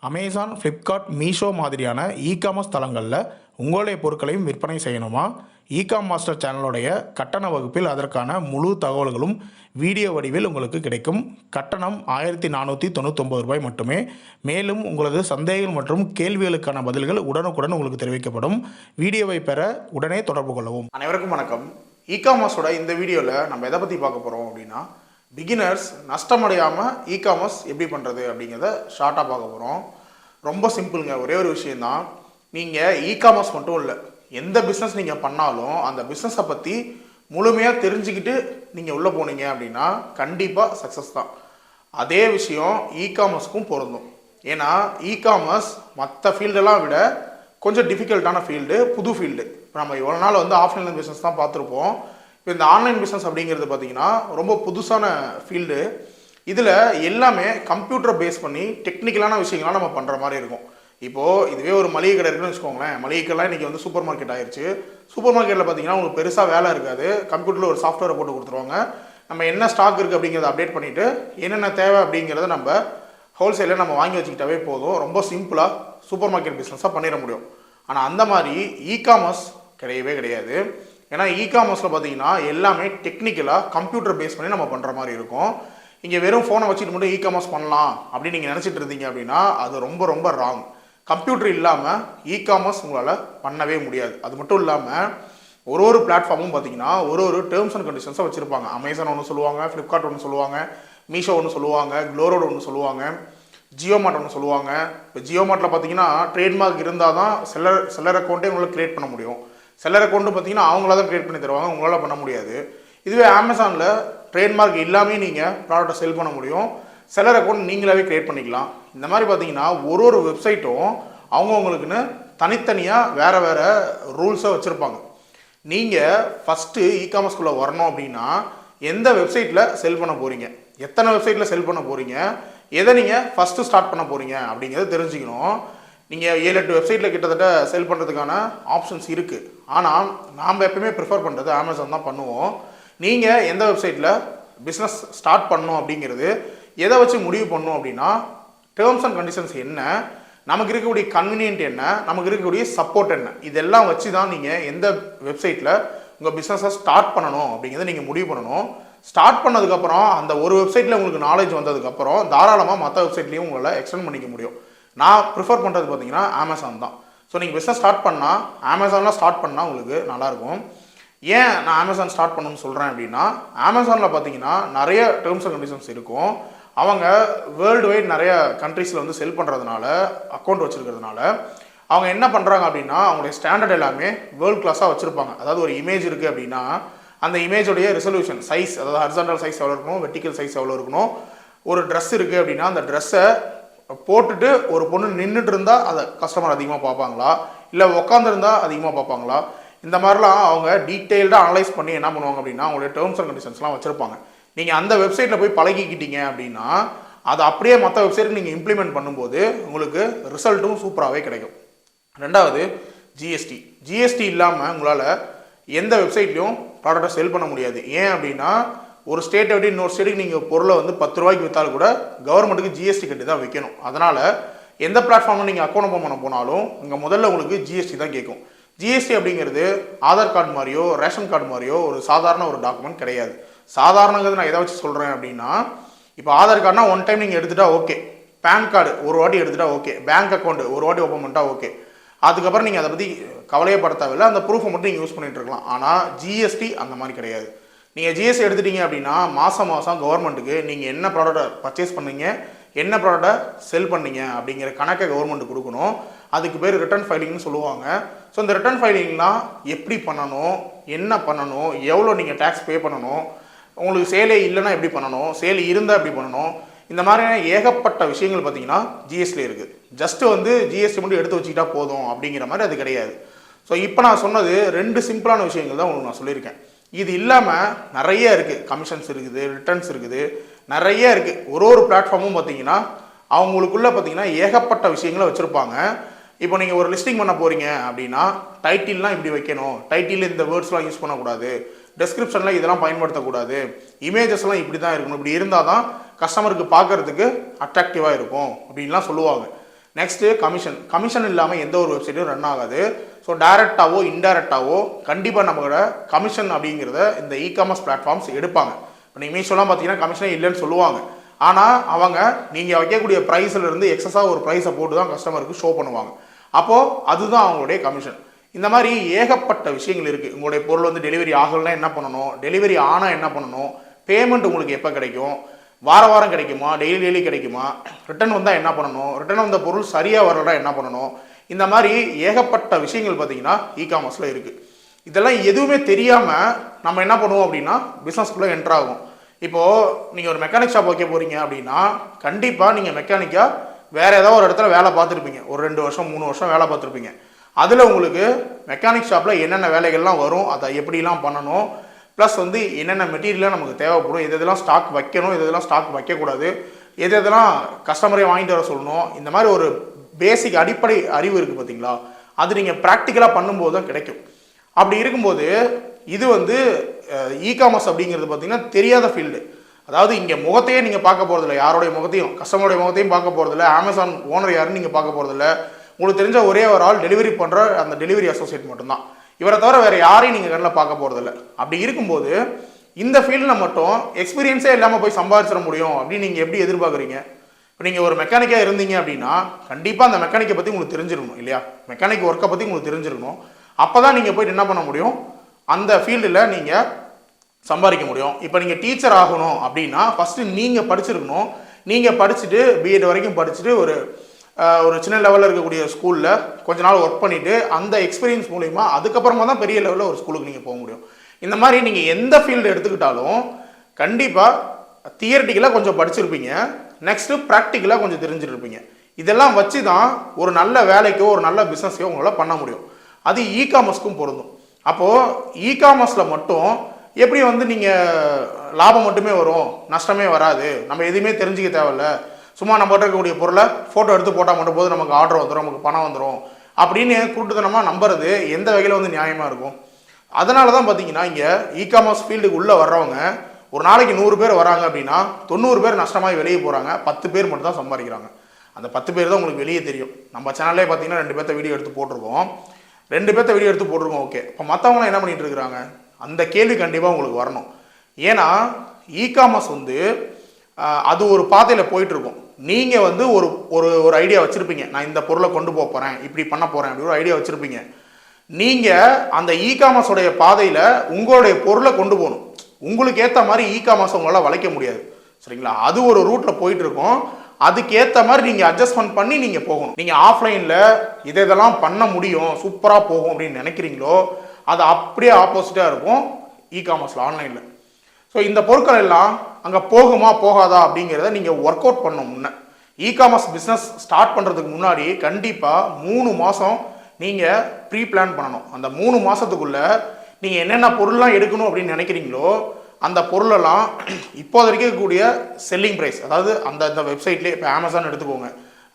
Amazon, Flipkart, Meesho மாதிரியான e-commerce தளங்களில் உங்களுடைய பொருட்களையும் விற்பனை செய்யணுமா? இகாம் மாஸ்டர் சேனலுடைய கட்டண வகுப்பில் அதற்கான முழு தகவல்களும் வீடியோ வடிவில் உங்களுக்கு கிடைக்கும். கட்டணம் ரூ. 1499 மட்டுமே. மேலும் உங்களது சந்தேகங்கள் மற்றும் கேள்விகளுக்கான பதில்கள் உடனுக்குடன் உங்களுக்கு தெரிவிக்கப்படும். வீடியோவை பெற உடனே தொடர்பு கொள்ளவும். அனைவருக்கும் வணக்கம். இகாமர்ஸோட இந்த வீடியோவில் நம்ம எதை பற்றி பார்க்க போகிறோம் அப்படின்னா, பிகினர்ஸ் நஷ்டமடையாமல் இகாமர்ஸ் எப்படி பண்ணுறது அப்படிங்கிறத ஷார்ட்டாக பார்க்க போகிறோம். ரொம்ப சிம்பிளுங்க, ஒரே ஒரு விஷயந்தான். நீங்கள் இகாமர்ஸ் மட்டும் இல்லை, எந்த பிஸ்னஸ் நீங்கள் பண்ணாலும் அந்த பிஸ்னஸை பற்றி முழுமையாக தெரிஞ்சுக்கிட்டு நீங்கள் உள்ளே போனீங்க அப்படின்னா கண்டிப்பாக சக்ஸஸ் தான். அதே விஷயம் இகாமர்ஸ்க்கும் பொருந்தும். ஏன்னா இகாமர்ஸ் மற்ற ஃபீல்டெல்லாம் விட கொஞ்சம் டிஃபிகல்ட்டான ஃபீல்டு, புது ஃபீல்டு. இப்போ நம்ம இவ்வளோ நாள் ஆஃப்லைன் பிஸ்னஸ் தான் பார்த்துருப்போம். இப்போ இந்த ஆன்லைன் பிஸ்னஸ் அப்படிங்கிறது பார்த்திங்கன்னா ரொம்ப புதுசான ஃபீல்டு. இதில் எல்லாமே கம்ப்யூட்டரை பேஸ் பண்ணி டெக்னிக்கலான விஷயங்கள்லாம் நம்ம பண்ணுற மாதிரி இருக்கும். இப்போது இதுவே ஒரு மளிகை கடை இருக்குன்னு வச்சுக்கோங்களேன். மளிகை கடைலாம் இன்றைக்கி சூப்பர் மார்க்கெட் ஆயிடுச்சு. சூப்பர் மார்க்கெட்டில் பார்த்திங்கன்னா உங்களுக்கு பெருசாக வேலை இருக்காது. கம்ப்யூட்டரில் ஒரு சாஃப்ட்வேரை போட்டு கொடுத்துருவாங்க. நம்ம என்ன ஸ்டாக் இருக்குது அப்படிங்கிறத அப்டேட் பண்ணிவிட்டு என்னென்ன தேவை அப்படிங்கிறத நம்ம ஹோல்சேலில் நம்ம வாங்கி வச்சுக்கிட்டாவே போதும். ரொம்ப சிம்பிளாக சூப்பர் மார்க்கெட் பிஸ்னஸாக பண்ணிட முடியும். ஆனால் அந்த மாதிரி இகாமர்ஸ் கிடையவே கிடையாது. ஏன்னா இகாமர்ஸில் பார்த்தீங்கன்னா எல்லாமே டெக்னிக்கலாக கம்ப்யூட்டர் பேஸ் பண்ணி நம்ம பண்ணுற மாதிரி இருக்கும். இங்கே வெறும் ஃபோனை வச்சுட்டு மட்டும் இகாமர்ஸ் பண்ணலாம் அப்படின்னு நீங்கள் நினச்சிட்டு இருந்தீங்க அப்படின்னா அது ரொம்ப ரொம்ப ராங். கம்ப்யூட்டர் இல்லாமல் இகாமர்ஸ் உங்களால் பண்ணவே முடியாது. அது மட்டும் இல்லாமல் ஒரு பிளாட்ஃபார்மும் பார்த்தீங்கன்னா ஒரு டேர்ம்ஸ் அண்ட் கண்டிஷன்ஸை வச்சுருப்பாங்க. அமேசான் ஒன்று சொல்லுவாங்க, ஃப்ளிப்கார்ட் ஒன்று சொல்லுவாங்க, மீஷோ ஒன்று சொல்லுவாங்க, க்ளோரோட் ஒன்று சொல்லுவாங்க, ஜியோ மார்ட் ஒன்று சொல்லுவாங்க. இப்போ ஜியோ மார்ட்டில் பார்த்தீங்கன்னா ட்ரேட்மார்க் இருந்தால் தான் செல்லர் அக்கௌண்ட்டே உங்களால் க்ரியேட் பண்ண முடியும். செல்லர் அக்கௌண்ட்டு பார்த்தீங்கன்னா அவங்கள தான் க்ரியேட் பண்ணி தருவாங்க, உங்களால் பண்ண முடியாது. இதுவே அமேசானில் ட்ரேட்மார்க் எல்லாமே நீங்கள் ப்ராடக்ட்டை செல் பண்ண முடியும். செல்லர் அக்கௌண்ட் நீங்களாவே க்ரியேட் பண்ணிக்கலாம். இந்த மாதிரி பார்த்தீங்கன்னா ஒரு வெப்சைட்டும் அவங்கவுங்களுக்குன்னு தனித்தனியாக வேறு ரூல்ஸை வச்சுருப்பாங்க. நீங்கள் ஃபஸ்ட்டு இகாமர்ஸ்குள்ளே வரணும் அப்படின்னா எந்த வெப்சைட்டில் செல் பண்ண போகிறீங்க, எத்தனை வெப்சைட்டில் செல் பண்ண போகிறீங்க, எதை நீங்கள் ஃபஸ்ட்டு ஸ்டார்ட் பண்ண போகிறீங்க அப்படிங்கிறத தெரிஞ்சுக்கணும். நீங்கள் 7-8 வெப்சைட்டில் கிட்டத்தட்ட செல் பண்ணுறதுக்கான ஆப்ஷன்ஸ் இருக்குது. ஆனால் நாம் எப்பவுமே ப்ரிஃபர் பண்ணுறது அமேசான் தான் பண்ணுவோம். நீங்கள் எந்த வெப்சைட்டில் பிஸ்னஸ் ஸ்டார்ட் பண்ணணும் அப்படிங்கிறது எதை வச்சு முடிவு பண்ணணும் அப்படின்னா, டேர்ம்ஸ் அண்ட் கண்டிஷன்ஸ் என்ன, நமக்கு இருக்கக்கூடிய கன்வீனியன்ட் என்ன, நமக்கு இருக்கக்கூடிய சப்போர்ட் என்ன, இதெல்லாம் வச்சு தான் நீங்கள் எந்த வெப்சைட்டில் உங்கள் பிஸ்னஸை ஸ்டார்ட் பண்ணணும் அப்படிங்கிறத நீங்கள் முடிவு பண்ணணும். ஸ்டார்ட் பண்ணதுக்கப்புறம் அந்த ஒரு வெப்சைட்டில் உங்களுக்கு நாலேஜ் வந்ததுக்கப்புறம் தாராளமாக மற்ற வெப்சைட்லேயும் உங்களால் எக்ஸ்டெண்ட் பண்ணிக்க முடியும். நான் ப்ரிஃபர் பண்ணுறது பார்த்தீங்கன்னா அமேசான் தான். ஸோ நீங்கள் பிஸ்னஸ் ஸ்டார்ட் பண்ணால் அமேசானில் ஸ்டார்ட் பண்ணால் உங்களுக்கு நல்லாயிருக்கும். ஏன் நான் அமேசான் ஸ்டார்ட் பண்ணணும்னு சொல்கிறேன் அப்படின்னா, அமேசானில் பார்த்தீங்கன்னா நிறைய டேர்ம்ஸ் அண்ட் கண்டிஷன்ஸ் இருக்கும். அவங்க வேர்ல்டு வைட் நிறைய கண்ட்ரீஸில் செல் பண்ணுறதுனால, அக்கௌண்ட் வச்சுருக்கிறதுனால அவங்க என்ன பண்ணுறாங்க அப்படின்னா அவங்களுடைய ஸ்டாண்டர்ட் எல்லாமே வேர்ல்டு கிளாஸாக வச்சுருப்பாங்க. அதாவது ஒரு இமேஜ் இருக்குது அப்படின்னா அந்த இமேஜோடைய ரெசல்யூஷன் சைஸ், அதாவது ஹரிசாண்டல் சைஸ் எவ்வளோ இருக்கணும், வெர்டிக்கல் சைஸ் எவ்வளோ இருக்கணும். ஒரு ட்ரெஸ் இருக்குது அப்படின்னா அந்த ட்ரெஸ்ஸை போட்டுட்டு ஒரு பொண்ணு நின்றுட்டு இருந்தால் அதை கஸ்டமர் அதிகமாக பார்ப்பாங்களா, இல்லை உட்காந்துருந்தா அதிகமாக பார்ப்பாங்களா, இந்த மாதிரிலாம் அவங்க டீட்டெயில்டாக அனலைஸ் பண்ணி என்ன பண்ணுவாங்க அப்படின்னா அவங்களுடைய டேர்ம்ஸ் அண்ட் கண்டிஷன்ஸ்லாம் வச்சுருப்பாங்க. நீங்கள் அந்த வெப்சைட்டில் போய் பழகிக்கிட்டீங்க அப்படின்னா அதை அப்படியே மற்ற வெப்சைட்டுக்கு நீங்கள் இம்ப்ளிமெண்ட் பண்ணும்போது உங்களுக்கு ரிசல்ட்டும் சூப்பராகவே கிடைக்கும். ரெண்டாவது ஜிஎஸ்டி இல்லாமல் உங்களால் எந்த வெப்சைட்லையும் ப்ராடக்டை செல் பண்ண முடியாது. ஏன் அப்படின்னா ஒரு ஸ்டேட்டை விட்டு இன்னொரு ஸ்டேட்டுக்கு நீங்கள் பொருளை 10 ரூபாய்க்கு விற்றாலும் கூட கவர்மெண்ட்டுக்கு ஜிஎஸ்டி கட்டி தான் வைக்கணும். அதனால் எந்த பிளாட்ஃபார்மில் நீங்கள் அக்கௌண்ட் ஓப்பன் பண்ண போனாலும் இங்கே முதல்ல உங்களுக்கு ஜிஎஸ்டி தான் கேட்கும். ஜிஎஸ்டி அப்படிங்கிறது ஆதார் கார்டு மாதிரியோ ரேஷன் கார்டு மாதிரியோ ஒரு சாதாரண ஒரு டாக்குமெண்ட் கிடையாது. சாதாரணங்கிறது நான் எதை வச்சு சொல்கிறேன் அப்படின்னா, இப்போ ஆதார் கார்டுனா ஒன் டைம் நீங்கள் எடுத்துட்டா ஓகே, பேன் கார்டு ஒரு வாட்டி எடுத்துட்டா ஓகே, பேங்க் அக்கௌண்ட் ஒரு வாட்டி ஓப்பன் பண்ணிட்டா ஓகே, அதுக்கப்புறம் நீங்கள் அதை பற்றி கவலையப்பட தேவையில்லை, அந்த ப்ரூஃபை மட்டும் நீங்கள் யூஸ் பண்ணிட்டு இருக்கலாம். ஆனால் ஜிஎஸ்டி அந்த மாதிரி கிடையாது. நீங்கள் ஜிஎஸ்டி எடுத்துட்டீங்க அப்படின்னா மாதம் கவர்மெண்ட்டுக்கு நீங்கள் என்ன ப்ராடக்டை பர்ச்சேஸ் பண்ணீங்க, என்ன ப்ராடக்டை செல் பண்ணீங்க அப்படிங்கிற கணக்கை கவர்மெண்ட்டு கொடுக்கணும். அதுக்கு பேர் ரிட்டர்ன் ஃபைலிங்னு சொல்லுவாங்க. ஸோ இந்த ரிட்டர்ன் ஃபைலிங்லாம் எப்படி பண்ணணும், என்ன பண்ணணும், எவ்வளோ நீங்கள் டேக்ஸ் பே பண்ணணும், உங்களுக்கு சேலே இல்லைன்னா எப்படி பண்ணணும், சேல் இருந்தால் எப்படி பண்ணணும், இந்த மாதிரியான ஏகப்பட்ட விஷயங்கள் பார்த்தீங்கன்னா ஜிஎஸ்டி இருக்குது. ஜஸ்ட்டு ஜிஎஸ்டி மட்டும் எடுத்து வச்சுக்கிட்டா போதும் அப்படிங்கிற மாதிரி அது கிடையாது. ஸோ இப்போ நான் சொன்னது 2 சிம்பிளான விஷயங்கள் தான் உங்களுக்கு நான் சொல்லியிருக்கேன். இது இல்லாமல் நிறைய இருக்குது. கமிஷன்ஸ் இருக்குது, ரிட்டர்ன்ஸ் இருக்குது, நிறைய இருக்குது. ஒரு பிளாட்ஃபார்மும் பார்த்தீங்கன்னா அவங்களுக்குள்ளே பார்த்தீங்கன்னா ஏகப்பட்ட விஷயங்களை வச்சுருப்பாங்க. இப்போ நீங்கள் ஒரு லிஸ்டிங் பண்ண போகிறீங்க அப்படின்னா டைட்டில்லாம் இப்படி வைக்கணும், டைட்டில் இந்த வேர்ட்ஸ்லாம் யூஸ் பண்ணக்கூடாது, டெஸ்கிரிப்ஷனில் இதெல்லாம் பயன்படுத்தக்கூடாது, இமேஜஸ்லாம் இப்படி தான் இருக்கணும், இப்படி இருந்தால் தான் கஸ்டமருக்கு பார்க்குறதுக்கு அட்ராக்டிவாக இருக்கும் அப்படின்லாம் சொல்லுவாங்க. நெக்ஸ்ட்டு கமிஷன் இல்லாமல் எந்த ஒரு வெப்சைட்டும் ரன் ஆகாது. ஸோ டைரெக்டாவோ இன்டைரக்டாவோ கண்டிப்பாக நம்மளோட கமிஷன் அப்படிங்கிறத இந்த இகாமர்ஸ் பிளாட்ஃபார்ம்ஸ் எடுப்பாங்க. இப்போ நீங்கள் மீஷோலாம் பார்த்தீங்கன்னா கமிஷனே இல்லைன்னு சொல்லுவாங்க. ஆனால் அவங்க நீங்கள் வைக்கக்கூடிய ப்ரைஸிலிருந்து எக்ஸஸாக ஒரு ப்ரைஸை போட்டு தான் கஸ்டமருக்கு ஷோ பண்ணுவாங்க. அப்போது அதுதான் அவங்களுடைய கமிஷன். இந்த மாதிரி ஏகப்பட்ட விஷயங்கள் இருக்குது. உங்களுடைய பொருள் வந்து டெலிவரி ஆகலைன்னா என்ன பண்ணணும், டெலிவரி ஆனால் என்ன பண்ணணும், பேமெண்ட் உங்களுக்கு எப்போ கிடைக்கும், வாரம் கிடைக்குமா, டெய்லி கிடைக்குமா, ரிட்டர்ன் வந்தால் என்ன பண்ணணும், ரிட்டர்ன் வந்த பொருள் சரியாக வரலன்னா என்ன பண்ணணும், இந்த மாதிரி ஏகப்பட்ட விஷயங்கள் பார்த்தீங்கன்னா இகாமர்ஸில் இருக்குது. இதெல்லாம் எதுவுமே தெரியாமல் நம்ம என்ன பண்ணுவோம் அப்படின்னா பிஸ்னஸ்க்குள்ளே என்ட்ரு ஆகும். இப்போது நீங்கள் ஒரு மெக்கானிக் ஷாப் வைக்க போகிறீங்க அப்படின்னா கண்டிப்பாக நீங்கள் மெக்கானிக்காக வேறு ஏதாவது ஒரு இடத்துல வேலை பார்த்துருப்பீங்க. ஒரு 2 வருஷம் 3 வருஷம் வேலை பார்த்துருப்பீங்க. அதில் உங்களுக்கு மெக்கானிக் ஷாப்பில் என்னென்ன வேலைகள்லாம் வரும், அதை எப்படிலாம் பண்ணணும், ப்ளஸ் வந்து என்னென்ன மெட்டீரியலாக நமக்கு தேவைப்படும், எதெல்லாம் ஸ்டாக் வைக்கணும், எதெல்லாம் ஸ்டாக் வைக்கக்கூடாது, எதெல்லாம் கஸ்டமரே வாங்கிட்டு வர சொல்லணும், இந்த மாதிரி ஒரு பேசிக் அடிப்படை அறிவு இருக்குது பார்த்தீங்களா, அது நீங்கள் ப்ராக்டிக்கலாக பண்ணும்போது தான் கிடைக்கும். அப்படி இருக்கும்போது இது வந்து இகாமர்ஸ் அப்படிங்கிறது பார்த்தீங்கன்னா தெரியாத ஃபீல்டு. அதாவது இங்கே முகத்தையே நீங்கள் பார்க்க போகிறதில்ல, யாரோடைய முகத்தையும் கஸ்டமருடைய முகத்தையும் பார்க்க போகிறதில்ல, அமேசான் ஓனர் யாருன்னு நீங்கள் பார்க்க போகிறதில்ல. உங்களுக்கு தெரிஞ்ச ஒரே ஒரு ஆள் டெலிவரி பண்ணுற அந்த டெலிவரி அசோசியேட் மட்டும்தான். இவரை தவிர வேறு யாரையும் நீங்கள் கண்ணில் பார்க்க போகிறதில்ல. அப்படி இருக்கும்போது இந்த ஃபீல்டில் மட்டும் எக்ஸ்பீரியன்ஸே இல்லாமல் போய் சம்பாதிச்சிட முடியும் அப்படின்னு நீங்கள் எப்படி எதிர்பார்க்குறீங்க? இப்போ நீங்கள் ஒரு மெக்கானிக்காக இருந்தீங்க அப்படின்னா கண்டிப்பாக அந்த மெக்கானிக்கை பற்றி உங்களுக்கு தெரிஞ்சிருக்கணும் இல்லையா, மெக்கானிக் ஒர்க்கை பற்றி உங்களுக்கு தெரிஞ்சிருக்கணும். அப்போ தான் நீங்கள் போய்ட்டு என்ன பண்ண முடியும், அந்த ஃபீல்டில் நீங்கள் சம்பாதிக்க முடியும். இப்போ நீங்கள் டீச்சர் ஆகணும் அப்படின்னா ஃபஸ்ட்டு நீங்கள் படிச்சிருக்கணும். நீங்கள் படிச்சுட்டு பிஎட் வரைக்கும் படிச்சுட்டு ஒரு சின்ன லெவலில் இருக்கக்கூடிய ஸ்கூலில் கொஞ்ச நாள் ஒர்க் பண்ணிவிட்டு அந்த எக்ஸ்பீரியன்ஸ் மூலிமா அதுக்கப்புறமா தான் பெரிய லெவலில் ஒரு ஸ்கூலுக்கு நீங்கள் போக முடியும். இந்த மாதிரி நீங்கள் எந்த ஃபீல்டு எடுத்துக்கிட்டாலும் கண்டிப்பாக தியரிட்டிக்கலாக கொஞ்சம் படிச்சிருப்பீங்க, நெக்ஸ்ட்டு ப்ராக்டிக்கலாக கொஞ்சம் தெரிஞ்சிருப்பீங்க. இதெல்லாம் வச்சு தான் ஒரு நல்ல வேலைக்கோ ஒரு நல்ல பிஸ்னஸையோ உங்களால் பண்ண முடியும். அது இகாமர்ஸ்க்கும் பொருந்தும். அப்போது இகாமர்ஸில் மட்டும் எப்படி வந்து நீங்கள் லாபம் மட்டுமே வரும், நஷ்டமே வராது, நம்ம எதுவுமே தெரிஞ்சுக்க தேவையில்ல, சும்மா நம்ம இருக்கக்கூடிய பொருளை ஃபோட்டோ எடுத்து போட்டால் மட்டும் போது நமக்கு ஆர்டர் வந்துடும், நமக்கு பணம் வந்துடும் அப்படின்னு கூட்டுத்தனமாக நம்புறது எந்த வகையில் வந்து நியாயமாக இருக்கும்? அதனால தான் பார்த்தீங்கன்னா இங்கே இகாமர்ஸ் ஃபீல்டுக்கு உள்ளே வர்றவங்க ஒரு நாளைக்கு 100 பேர் வராங்க அப்படின்னா 90 பேர் நஷ்டமாகி வெளியே போகிறாங்க, 10 பேர் மட்டும் தான் சம்பாதிக்கிறாங்க. அந்த 10 பேர் தான் உங்களுக்கு வெளியே தெரியும். நம்ம சேனல்லே பார்த்தீங்கன்னா 2 பேர்த்த வீடியோ எடுத்து போட்டிருக்கோம். ஓகே, இப்போ மற்றவங்களாம் என்ன பண்ணிட்டு இருக்கிறாங்க, அந்த கேள்வி கண்டிப்பாக உங்களுக்கு வரணும். ஏன்னா இகாமர்ஸ் வந்து அது ஒரு பாதையில் போயிட்டுருக்கும். நீங்கள் வந்து ஒரு ஐடியா வச்சுருப்பீங்க, நான் இந்த பொருளை கொண்டு போக போகிறேன், இப்படி பண்ண போகிறேன் அப்படி ஒரு ஐடியா வச்சுருப்பீங்க. நீங்கள் அந்த இகாமர்ஸோடைய பாதையில் உங்களுடைய பொருளை கொண்டு போகணும். உங்களுக்கு ஏற்ற மாதிரி இகாமர்ஸ் உங்களால் வளைக்க முடியாது, சரிங்களா? அது ஒரு ரூட்டில் போயிட்டுருக்கோம். அதுக்கேற்ற மாதிரி நீங்கள் அட்ஜஸ்ட்மெண்ட் பண்ணி நீங்கள் போகணும். நீங்கள் ஆஃப்லைனில் இதெல்லாம் பண்ண முடியும், சூப்பராக போகும் அப்படின்னு நினைக்கிறீங்களோ அது அப்படியே ஆப்போசிட்டாக இருக்கும் இகாமர்ஸில், ஆன்லைனில். ஸோ இந்த பொருட்கள் எல்லாம் அங்கே போகுமா போகாதா அப்படிங்கிறத நீங்கள் ஒர்க் அவுட் பண்ணணும். முன்னே இகாமர்ஸ் பிஸ்னஸ் ஸ்டார்ட் பண்ணுறதுக்கு முன்னாடி கண்டிப்பாக 3 மாதம் நீங்கள் ப்ரீ பிளான் பண்ணணும். அந்த 3 மாதத்துக்குள்ளே நீங்கள் என்னென்ன பொருள்லாம் எடுக்கணும் அப்படின்னு நினைக்கிறீங்களோ அந்த பொருளெல்லாம் இப்போது வரைக்கும் இருக்கக்கூடிய செல்லிங் ப்ரைஸ், அதாவது அந்த வெப்சைட்லேயே இப்போ அமேசான் எடுத்துக்கோங்க,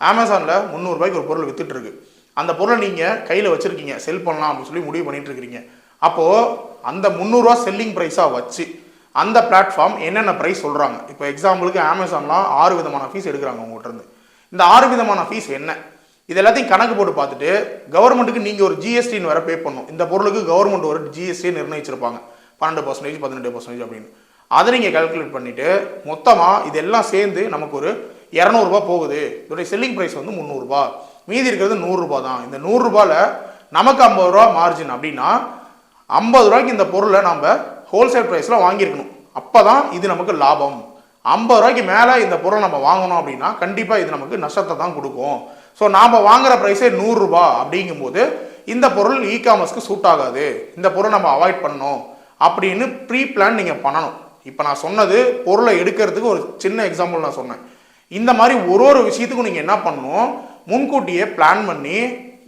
அமேசானில் 300 ரூபாய்க்கு ஒரு பொருள் விற்றுட்டுருக்கு. அந்த பொருளை நீங்கள் கையில் வச்சுருக்கீங்க, செல் பண்ணலாம் அப்படின்னு சொல்லி முடிவு பண்ணிட்டு இருக்கிறீங்க. அப்போது அந்த 300 ரூபா செல்லிங் ப்ரைஸாக வச்சு அந்த பிளாட்ஃபார்ம் என்னென்ன ப்ரைஸ் சொல்கிறாங்க. இப்போ எக்ஸாம்பிளுக்கு அமேசான்லாம் 6 விதமான ஃபீஸ் எடுக்கிறாங்க உங்கள்கிட்ட. இந்த 6 விதமான ஃபீஸ் என்ன, இது எல்லாத்தையும் கணக்கு போட்டு பார்த்துட்டு கவர்மெண்ட்டுக்கு நீங்கள் ஒரு ஜிஎஸ்டின்னு வர பே பண்ணணும். இந்த பொருளுக்கு கவர்மெண்ட் ஒரு ஜிஎஸ்டி நிர்ணயிச்சிருப்பாங்க, 12%, 18% அப்படின்னு. அதை நீங்கள் கால்குலேட் பண்ணிவிட்டு மொத்தமாக இதெல்லாம் சேர்ந்து நமக்கு ஒரு 200 ரூபா போகுது, இதோடைய செல்லிங் ப்ரைஸ் வந்து 300 ரூபா, மீதி இருக்கிறது 100 ரூபா தான். இந்த 100 ரூபாயில் நமக்கு 50 ரூபா மார்ஜின் அப்படின்னா 50 ரூபாய்க்கு இந்த பொருளை நம்ம ஹோல்சேல் ப்ரைஸில் வாங்கியிருக்கணும். அப்போ தான் இது நமக்கு லாபம். 50 ரூபாய்க்கு மேலே இந்த பொருளை நம்ம வாங்கணும் அப்படின்னா கண்டிப்பாக இது நமக்கு நஷ்டத்தை தான் கொடுக்கும். ஸோ நாம் வாங்குகிற ப்ரைஸே 100 ரூபா அப்படிங்கும்போது இந்த பொருள் இகாமர்ஸ்க்கு சூட் ஆகாது, இந்த பொருள் நம்ம அவாய்ட் பண்ணணும் அப்படின்னு ப்ரீ பிளான் நீங்கள் பண்ணணும். இப்போ நான் சொன்னது பொருளை எடுக்கிறதுக்கு ஒரு சின்ன எக்ஸாம்பிள் நான் சொன்னேன். இந்த மாதிரி ஒரு விஷயத்துக்கும் நீங்கள் என்ன பண்ணணும், முன்கூட்டியே பிளான் பண்ணி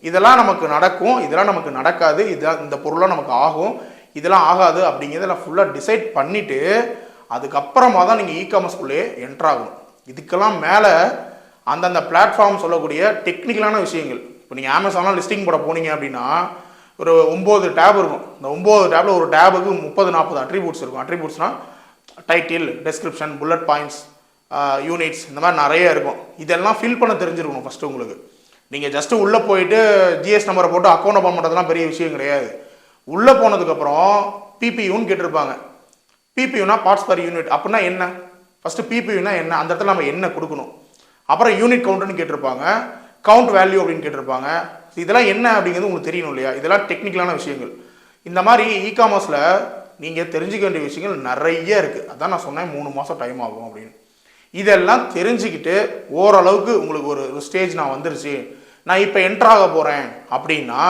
இதெல்லாம் நமக்கு நடக்கும், இதெல்லாம் நமக்கு நடக்காது, இதெல்லாம் இந்த பொருளாக நமக்கு ஆகும், இதெல்லாம் ஆகாது அப்படிங்கிறதெல்லாம் ஃபுல்லாக டிசைட் பண்ணிவிட்டு அதுக்கப்புறமா தான் நீங்கள் இகாமர்ஸ்குள்ளே என்ட்ராகணும். இதுக்கெல்லாம் மேலே அந்தந்த பிளாட்ஃபார்ம் சொல்லக்கூடிய டெக்னிக்கலான விஷயங்கள். இப்போ நீங்கள் அமேசான்லாம் லிஸ்டிங் போட போனீங்க அப்படின்னா ஒரு 9 டேப் இருக்கும். இந்த 9 டேப்பில் ஒரு டேபுக்கு 30-40 அட்ரிபியூட்ஸ் இருக்கும். அட்ரிபியூட்ஸ்னால் title, description, bullet points, units, இந்த மாதிரி நிறைய இருக்கும். இதெல்லாம் ஃபில் பண்ண தெரிஞ்சிருக்கணும் ஃபஸ்ட்டு உங்களுக்கு. நீங்கள் ஜஸ்ட்டு உள்ளே போயிட்டு ஜிஎஸ் நம்பரை போட்டு அக்கௌண்ட் ஓப்பன் பண்ணுறதுலாம் பெரிய விஷயம் கிடையாது. உள்ளே போனதுக்கப்புறம் பிபியூன்னு கேட்டிருப்பாங்க. பிபியூனா பார்ட்ஸ் பர் யூனிட் அப்படின்னா என்ன, ஃபஸ்ட்டு பிபியூனா என்ன, அந்த இடத்துல நம்ம என்ன கொடுக்கணும். அப்புறம் யூனிட் கவுண்ட்னு கேட்டிருப்பாங்க, கவுண்ட் வேல்யூ அப்படின்னு கேட்டிருப்பாங்க. இதெல்லாம் என்ன அப்படிங்கிறது உங்களுக்கு தெரியணும் இல்லையா, இதெல்லாம் டெக்னிக்கலான விஷயங்கள். இந்த மாதிரி இகாமர்ஸில் நீங்கள் தெரிஞ்சுக்க வேண்டிய விஷயங்கள் நிறைய இருக்குது. அதான் நான் சொன்னேன் 3 மாதம் டைம் ஆகும் அப்படின்னு. இதெல்லாம் தெரிஞ்சுக்கிட்டு ஓரளவுக்கு உங்களுக்கு ஒரு ஸ்டேஜ் நான் வந்துருச்சு, நான் இப்போ என்ட்ராக போகிறேன் அப்படின்னா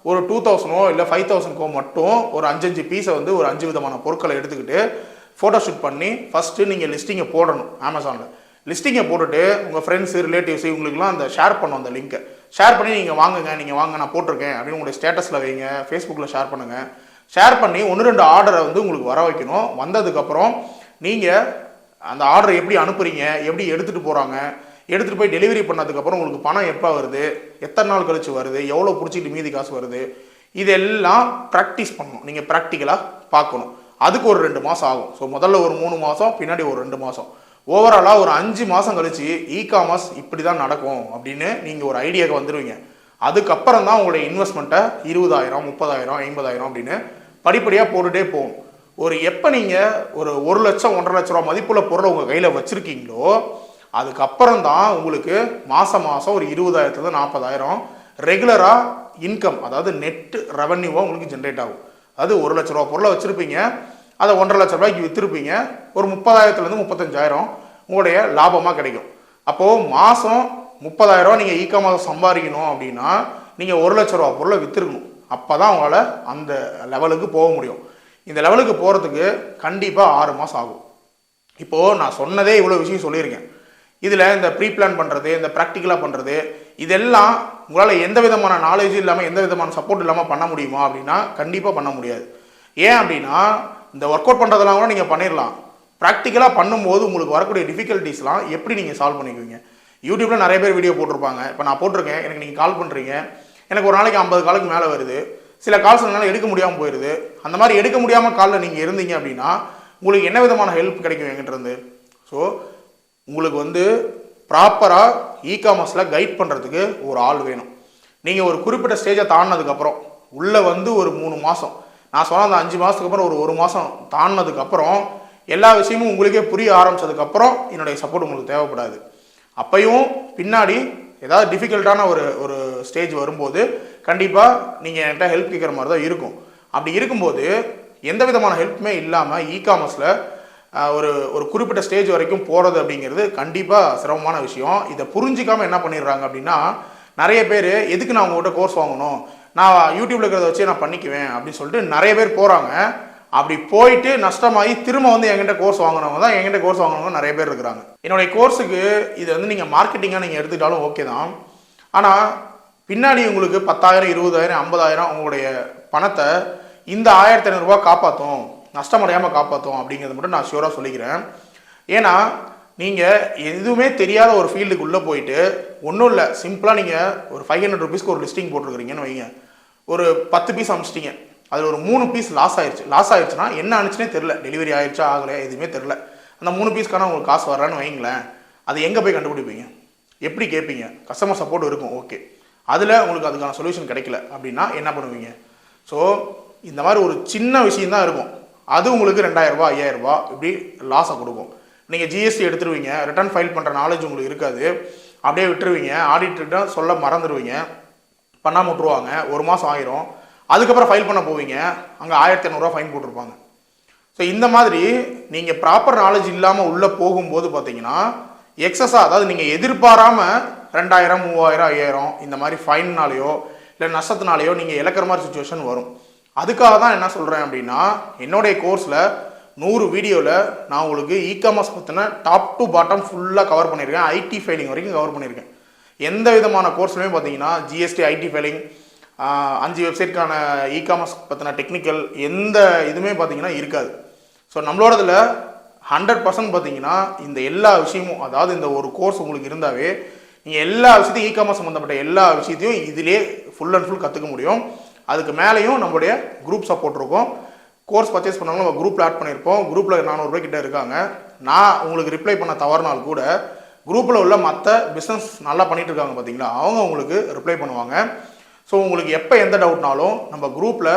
ஒரு 2000 இல்லை 5000 மட்டும் ஒரு 5 பீஸை வந்து ஒரு 5 விதமான பொருட்களை எடுத்துக்கிட்டு ஃபோட்டோஷூட் பண்ணி ஃபஸ்ட்டு நீங்கள் லிஸ்டிங்கை போடணும். அமேசானில் லிஸ்டிங்கை போட்டுட்டு உங்கள் ஃப்ரெண்ட்ஸு ரிலேட்டிவ்ஸு இவங்களுக்குலாம் அந்த ஷேர் பண்ணும், அந்த லிங்க்கை ஷேர் பண்ணி நீங்கள் வாங்க நான் போட்டிருக்கேன் அப்படின்னு உங்களுடைய ஸ்டேட்டஸில் வைங்க, ஃபேஸ்புக்கில் ஷேர் பண்ணுங்கள். ஷேர் பண்ணி 1-2 ஆர்டரை வந்து உங்களுக்கு வர வைக்கணும். வந்ததுக்கப்புறம் நீங்கள் அந்த ஆர்டரை எப்படி அனுப்புகிறீங்க, எப்படி எடுத்துகிட்டு போகிறாங்க, எடுத்துகிட்டு போய் டெலிவரி பண்ணதுக்கப்புறம் உங்களுக்கு பணம் எப்போ வருது, எத்தனை நாள் கழிச்சு வருது, எவ்வளோ பிடிச்சிட்டு மீதி காசு வருது, இதெல்லாம் ப்ராக்டிஸ் பண்ணணும். நீங்கள் ப்ராக்டிக்கலாக பார்க்கணும். அதுக்கு ஒரு 2 மாதம் ஆகும். ஸோ முதல்ல ஒரு 3 மாதம், பின்னாடி ஒரு 2 மாதம், ஓவராலாக ஒரு 5 மாதம் கழிச்சு இகாமர்ஸ் இப்படி தான் நடக்கும் அப்படின்னு நீங்கள் ஒரு ஐடியாவுக்கு வந்துடுவீங்க. அதுக்கப்புறம் தான் உங்களுடைய இன்வெஸ்ட்மெண்ட்டை 20,000, 30,000, 50,000 அப்படின்னு படிப்படியாக போட்டுகிட்டே போகும். எப்போ நீங்கள் ஒரு 1 லட்சம் 1.5 லட்ச ரூபா மதிப்புள்ள பொருளை உங்கள் கையில் வச்சுருக்கீங்களோ அதுக்கப்புறம் தான் உங்களுக்கு மாதம் ஒரு 20,000 40,000 ரெகுலராக இன்கம், அதாவது நெட் ரெவன்யூவாக உங்களுக்கு ஜென்ரேட் ஆகும். அது 1 லட்ச ரூபா பொருளை வச்சுருப்பீங்க, அதை 1.5 லட்ச ரூபாய்க்கு விற்றுருப்பீங்க, ஒரு 30,000 35,000 உங்களுடைய லாபமாக கிடைக்கும். அப்போது மாதம் 30,000 நீங்கள் இகாமர்ஸ் சம்பாதிக்கணும் அப்படின்னா நீங்கள் 1 லட்ச ரூபா பொருளை விற்றுருக்கணும். அப்போ தான் உங்களால் அந்த லெவலுக்கு போக முடியும். இந்த லெவலுக்கு போகிறதுக்கு கண்டிப்பாக 6 மாதம் ஆகும். இப்போது நான் சொன்னதே இவ்வளோ விஷயம் சொல்லியிருக்கேன். இதில் இந்த ப்ரீ பிளான் பண்ணுறது, இந்த ப்ராக்டிக்கலாக பண்ணுறது, இதெல்லாம் உங்களால் எந்த விதமான நாலேஜும் இல்லாமல் எந்த விதமான சப்போர்ட் இல்லாமல் பண்ண முடியுமா அப்படின்னா கண்டிப்பாக பண்ண முடியாது. ஏன் அப்படின்னா இந்த ஒர்க் அவுட் பண்ணுறதெல்லாம் கூட நீங்கள் பண்ணிடலாம். ப்ராக்டிக்கலாக பண்ணும்போது உங்களுக்கு வரக்கூடிய டிஃபிகல்ட்டிஸ்லாம் எப்படி நீங்கள் சால்வ் பண்ணிக்குவீங்க. யூடியூப்பில் நிறைய பேர் வீடியோ போட்டிருப்பாங்க. இப்போ நான் போட்டிருக்கேன், எனக்கு நீங்கள் கால் பண்ணுறீங்க, எனக்கு ஒரு நாளைக்கு 50 காலுக்கு மேலே வருது, சில கால்ஸ் என்னால் எடுக்க முடியாமல் போயிடுது. அந்த மாதிரி எடுக்க முடியாமல் காலில் நீங்கள் இருந்தீங்க அப்படின்னா உங்களுக்கு என்ன விதமான ஹெல்ப் கிடைக்கும் என்கிட்ட இருந்து. ஸோ உங்களுக்கு வந்து ப்ராப்பராக இகாமர்ஸில் கைட் பண்ணுறதுக்கு ஒரு ஆள் வேணும். நீங்கள் ஒரு குறிப்பிட்ட ஸ்டேஜை தாண்டினதுக்கப்புறம் உள்ளே வந்து ஒரு 3 மாதம், நான் சொன்ன அந்த 5 மாதத்துக்கு அப்புறம் ஒரு 1 மாதம் தாண்டினதுக்கப்புறம் எல்லா விஷயமும் உங்களுக்கே புரிய ஆரம்பித்ததுக்கப்புறம் என்னுடைய சப்போர்ட் உங்களுக்கு தேவைப்படாது. அப்பையும் பின்னாடி ஏதாவது டிஃபிகல்ட்டான ஒரு ஸ்டேஜ் வரும்போது கண்டிப்பாக நீங்கள் என்கிட்ட ஹெல்ப் கேட்குற மாதிரி தான் இருக்கும். அப்படி இருக்கும்போது எந்த விதமான ஹெல்ப்புமே இல்லாமல் இகாமர்ஸில் ஒரு குறிப்பிட்ட ஸ்டேஜ் வரைக்கும் போகிறது அப்படிங்கிறது கண்டிப்பாக சிரமமான விஷயம். இதை புரிஞ்சிக்காமல் என்ன பண்ணிடுறாங்க அப்படின்னா நிறைய பேர் எதுக்கு நான் உங்கள்கிட்ட கோர்ஸ் வாங்கணும், நான் யூடியூப்ல இருக்கிறத வச்சு நான் பண்ணிக்குவேன் அப்படின்னு சொல்லிட்டு நிறைய பேர் போகிறாங்க. அப்படி போயிட்டு நஷ்டமாகி திரும்ப வந்து என்கிட்ட கோர்ஸ் வாங்கினவங்க தான் என்கிட்ட கோர்ஸ் வாங்கினவங்க நிறைய பேர் இருக்கிறாங்க. என்னுடைய கோர்ஸுக்கு இது வந்து நீங்கள் மார்க்கெட்டிங்காக நீங்கள் எடுத்துக்கிட்டாலும் ஓகே தான். ஆனால் பின்னாடி உங்களுக்கு 10,000 20,000 50,000 உங்களுடைய பணத்தை இந்த 1,500 ரூபா காப்பாற்றும், நஷ்டமடையாமல் காப்பாற்றும் அப்படிங்கிறது மட்டும் நான் ஷூராக சொல்லிக்கிறேன். ஏன்னா நீங்கள் எதுவுமே தெரியாத ஒரு ஃபீல்டுக்குள்ளே போயிட்டு ஒன்றும் இல்லை, சிம்பிளாக நீங்கள் ஒரு 500 ருபீஸ்க்கு ஒரு லிஸ்டிங் போட்டுருக்கிறீங்கன்னு வைங்க, ஒரு 10 பீஸ் அனுப்பிச்சிட்டிங்க, அதில் ஒரு 3 பீஸ் லாஸ் ஆயிடுச்சுன்னா என்ன ஆனிச்சுனே தெரில, டெலிவரி ஆயிடுச்சா ஆகலையா எதுவுமே தெரில, அந்த 3 பீஸ்க்கான உங்களுக்கு காசு வரான்னு வைங்களேன், அது எங்கே போய் கண்டுபிடிப்பீங்க, எப்படி கேட்பீங்க? கஸ்டமர் சப்போர்ட் இருக்கும், ஓகே, அதில் உங்களுக்கு அதுக்கான சொல்யூஷன் கிடைக்கல அப்படின்னா என்ன பண்ணுவீங்க? ஸோ இந்த மாதிரி ஒரு சின்ன விஷயந்தான் இருக்கும், அது உங்களுக்கு 2,000 ரூபா 5,000 ரூபா இப்படி லாஸை கொடுக்கும். நீங்கள் ஜிஎஸ்டி எடுத்துருவீங்க, ரிட்டர்ன் ஃபைல் பண்ணுற நாலேஜ் உங்களுக்கு இருக்காது, அப்படியே விட்டுருவீங்க, ஆடிட்டர்கிட்ட சொல்ல மறந்துடுவீங்க, பண்ணாமல் விட்ருவாங்க, 1 மாதம் ஆயிரும், அதுக்கப்புறம் ஃபைல் பண்ண போவீங்க, அங்கே 1,500 ரூபா ஃபைன் போட்டிருப்பாங்க. ஸோ இந்த மாதிரி நீங்கள் ப்ராப்பர் நாலேஜ் இல்லாமல் உள்ளே போகும்போது பார்த்தீங்கன்னா எக்ஸஸாக, அதாவது நீங்கள் எதிர்பாராமல் 2,000 3,000 5,000 இந்த மாதிரி ஃபைன்னாலேயோ இல்லை நஷ்டத்தினாலேயோ நீங்கள் இழக்கிற மாதிரி சுச்சுவேஷன் வரும். அதுக்காக தான் என்ன சொல்கிறேன் அப்படின்னா, என்னுடைய கோர்ஸில் 100 வீடியோவில் நான் உங்களுக்கு இகாமர்ஸ் பற்றின டாப் டு பாட்டம் ஃபுல்லாக கவர் பண்ணியிருக்கேன், ஐடி ஃபைலிங் வரைக்கும் கவர் பண்ணியிருக்கேன். எந்த விதமான கோர்ஸ்லையும் பார்த்தீங்கன்னா ஜிஎஸ்டி, ஐடி ஃபைலிங், 5 வெப்சைட்கான இகாமர்ஸ் பற்றின டெக்னிக்கல் எந்த இதுவுமே பார்த்தீங்கன்னா இருக்காது. ஸோ நம்மளோடதில் 100% பார்த்தீங்கன்னா இந்த எல்லா விஷயமும், அதாவது இந்த ஒரு கோர்ஸ் உங்களுக்கு இருந்தாவே நீங்கள் எல்லா விஷயத்தையும் இகாமர்ஸ் சம்மந்தப்பட்ட எல்லா விஷயத்தையும் இதிலே ஃபுல் அண்ட் ஃபுல் கற்றுக்க முடியும். அதுக்கு மேலேயும் நம்மளுடைய குரூப் சப்போர்ட் இருக்கும். கோர்ஸ் பர்ச்சேஸ் பண்ணாலும் நம்ம குரூப்பில் ஆட் பண்ணியிருப்போம். குரூப்பில் 400 ரூபாய் கிட்ட இருக்காங்க. நான் உங்களுக்கு ரிப்ளை பண்ண தவறுனால் கூட குரூப்பில் உள்ள மற்ற பிஸ்னஸ் நல்லா பண்ணிட்டு இருக்காங்க பார்த்தீங்களா, அவங்க உங்களுக்கு ரிப்ளை பண்ணுவாங்க. ஸோ உங்களுக்கு எப்போ எந்த டவுட்னாலும் நம்ம குரூப்பில்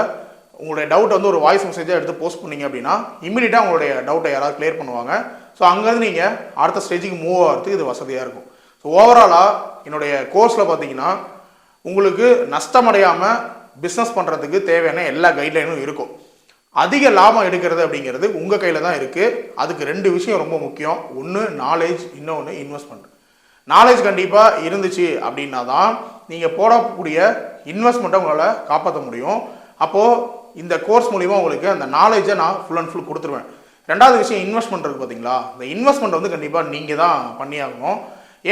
உங்களுடைய டவுட் வந்து ஒரு வாய்ஸ் மெசேஜாக எடுத்து போஸ்ட் பண்ணீங்க அப்படின்னா இமீடியட்டாக உங்களுடைய டவுட்டை யாராவது கிளியர் பண்ணுவாங்க. ஸோ அங்கேருந்து நீங்கள் அடுத்த ஸ்டேஜுக்கு மூவ் ஆகிறதுக்கு இது வசதியாக இருக்கும். ஸோ ஓவராலாக என்னுடைய கோர்ஸில் பார்த்தீங்கன்னா உங்களுக்கு நஷ்டமடையாமல் பிஸ்னஸ் பண்ணுறதுக்கு தேவையான எல்லா கைட்லைனும் இருக்கும். அதிக லாபம் எடுக்கிறது அப்படிங்கிறது உங்கள் கையில் தான் இருக்குது. அதுக்கு 2 விஷயம் ரொம்ப முக்கியம். ஒன்று நாலேஜ், இன்னொன்று இன்வெஸ்ட்மெண்ட். நாலேஜ் கண்டிப்பாக இருந்துச்சு அப்படின்னா தான் நீங்கள் போடக்கூடிய இன்வெஸ்ட்மெண்ட்டை உங்களால் காப்பாற்ற முடியும். அப்போது இந்த கோர்ஸ் மூலிமா உங்களுக்கு அந்த நாலேஜை நான் ஃபுல் அண்ட் ஃபுல் கொடுத்துருவேன். 2வது விஷயம் இன்வெஸ்ட்மெண்ட் இருக்குது பார்த்தீங்களா, இந்த இன்வெஸ்ட்மெண்ட் வந்து கண்டிப்பாக நீங்கள் தான் பண்ணியாகணும்.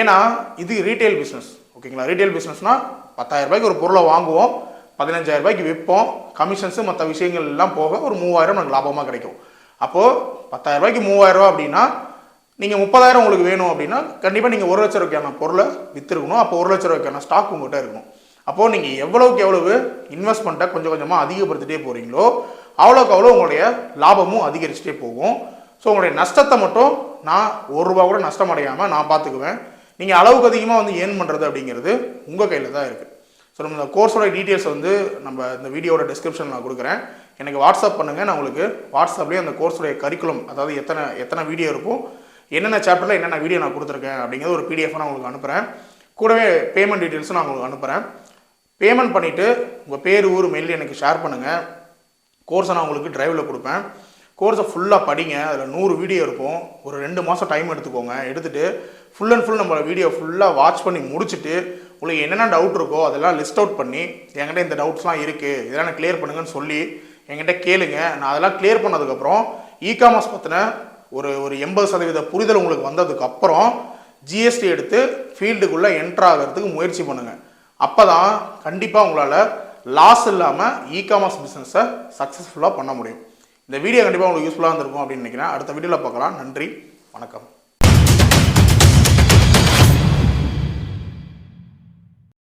ஏன்னா இது ரீட்டைல் பிஸ்னஸ். ஓகேங்களா, ரீட்டைல் பிஸ்னஸ்னால் 10,000 ரூபாய்க்கு ஒரு பொருளை வாங்குவோம், 15,000 ரூபாய்க்கு விற்போம், கமிஷன்ஸு மற்ற விஷயங்கள் எல்லாம் போக ஒரு 3,000 நமக்கு லாபமாக கிடைக்கும். அப்போது 10,000 ரூபாய்க்கு 3,000 ரூபா அப்படின்னா நீங்கள் 30,000 உங்களுக்கு வேணும் அப்படின்னா கண்டிப்பாக நீங்கள் 1 லட்ச ரூபாய்க்கான பொருளை விற்றுருக்கணும். அப்போ 1 லட்ச ரூபாய்க்கான ஸ்டாக் உங்கள்கிட்ட இருக்கணும். அப்போது நீங்கள் எவ்வளோக்கு எவ்வளவு இன்வெஸ்ட்மெண்ட்டை கொஞ்சம் கொஞ்சமாக அதிகப்படுத்திட்டே போகிறீங்களோ அவ்வளோக்கு அவ்வளோ உங்களுடைய லாபமும் அதிகரிச்சுட்டே போகும். ஸோ உங்களுடைய நஷ்டத்தை மட்டும் நான் 1 ரூபா கூட நஷ்டம் அடையாமல் நான் பார்த்துக்குவேன். நீங்கள் அளவுக்கு அதிகமாக வந்து ஏர்ன் பண்ணுறது அப்படிங்கிறது உங்கள் கையில் தான் இருக்குது. ஸோ நம்ம இந்த கோர்ஸோட டீட்டெயில்ஸ் வந்து நம்ம இந்த வீடியோட டிஸ்கிரிப்ஷனில் நான் கொடுக்குறேன். எனக்கு வாட்ஸ்அப் பண்ணுங்கள். நான் உங்களுக்கு வாட்ஸ்அப்லேயே அந்த கோர்ஸோடைய கரிக்குலம், அதாவது எத்தனை வீடியோ இருக்கும், என்னென்ன சாப்டரில் என்னென்ன வீடியோ நான் கொடுத்துருக்கேன் அப்படிங்கிறது ஒரு PDF நான் உங்களுக்கு அனுப்புகிறேன். கூடவே பேமெண்ட் டீட்டெயில்ஸும் நான் உங்களுக்கு அனுப்புகிறேன். பேமெண்ட் பண்ணிவிட்டு உங்கள் பேர், ஊர், மெயில் எனக்கு ஷேர் பண்ணுங்கள். கோர்ஸை நான் உங்களுக்கு ட்ரைவில் கொடுப்பேன். கோர்ஸை ஃபுல்லாக படிங்க. அதில் 100 வீடியோ இருக்கும். ஒரு 2 மாதம் டைம் எடுத்துக்கோங்க. எடுத்துகிட்டு ஃபுல் அண்ட் ஃபுல் நம்ம வீடியோ ஃபுல்லாக வாட்ச் பண்ணி முடிச்சுட்டு உங்களுக்கு என்னென்ன டவுட் இருக்கோ அதெல்லாம் லிஸ்ட் அவுட் பண்ணி என்கிட்ட இந்த டவுட்ஸ்லாம் இருக்குது, இதெல்லாம் எனக்கு கிளியர் பண்ணுங்கன்னு சொல்லி என்கிட்ட கேளுங்க. நான் அதெல்லாம் கிளியர் பண்ணதுக்கப்புறம் இகாமர்ஸ் பற்றின ஒரு 80% புரிதல் உங்களுக்கு வந்ததுக்கப்புறம் GST எடுத்து ஃபீல்டுக்குள்ளே என்ட்ரு ஆகிறதுக்கு முயற்சி பண்ணுங்கள். அப்போ தான் கண்டிப்பாக உங்களால் லாஸ் இல்லாமல் இகாமர்ஸ் பிஸ்னஸை சக்ஸஸ்ஃபுல்லாக பண்ண முடியும். இந்த வீடியோ கண்டிப்பாக உங்களுக்கு யூஸ்ஃபுல்லாக இருந்திருக்கும் அப்படின்னு நினைக்கிறேன். அடுத்த வீடியோவில் பார்க்கலாம். நன்றி, வணக்கம்.